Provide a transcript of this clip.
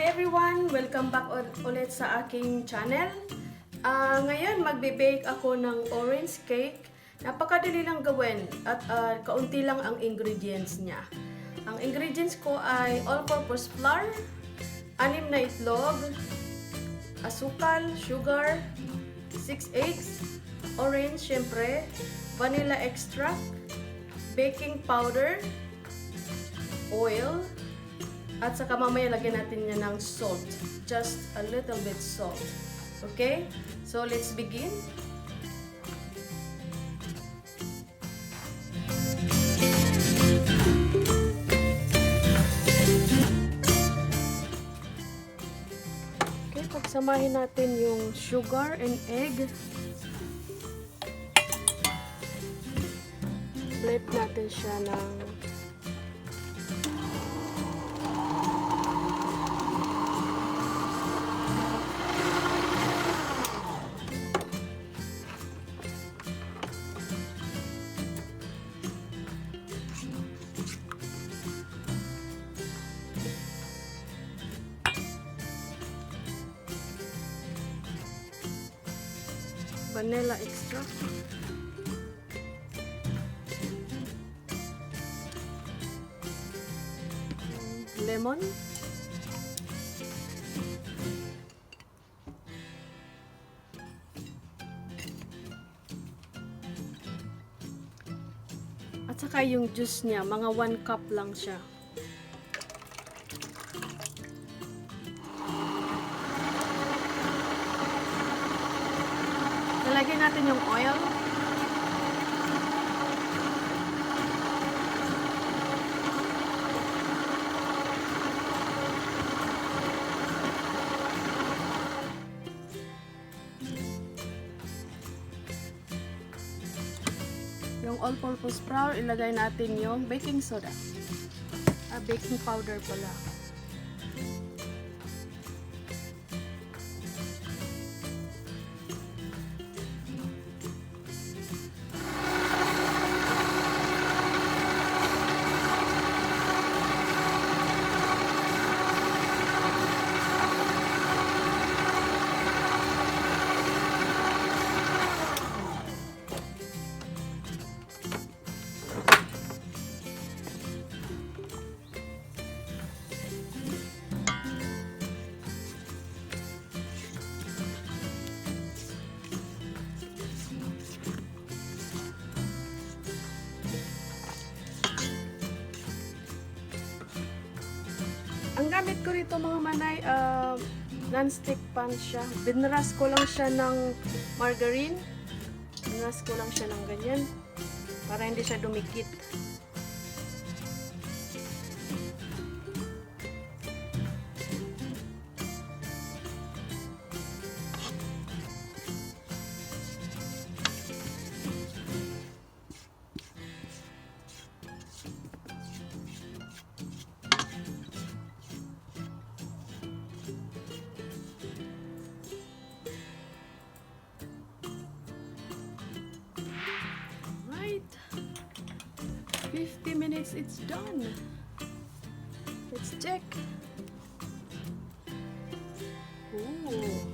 Hi everyone! Welcome back ulit sa aking channel. Ngayon magbe-bake ako ng orange cake. Napakadali lang gawin at kaunti lang ang ingredients niya. Ang ingredients ko ay all-purpose flour, 6 na itlog, asukal, sugar, 6 eggs, orange syempre, vanilla extract, baking powder, oil, at saka mamaya lagyan natin niya ng salt. Just a little bit salt. Okay? So, let's begin. Okay, pagsamahin natin yung sugar and egg. Blend natin siya ng vanilla extract, lemon, at saka yung juice niya, mga 1 cup lang siya. Lalagyan natin yung oil. Yung all-purpose flour, ilagay natin yung baking soda. Baking powder pala. Ang gamit ko rito mga manay, non-stick pan siya. Binras ko lang siya ng margarine. Binras ko lang siya ng ganyan para hindi siya dumikit. Right, 50 minutes, it's done. Let's check. Ooh.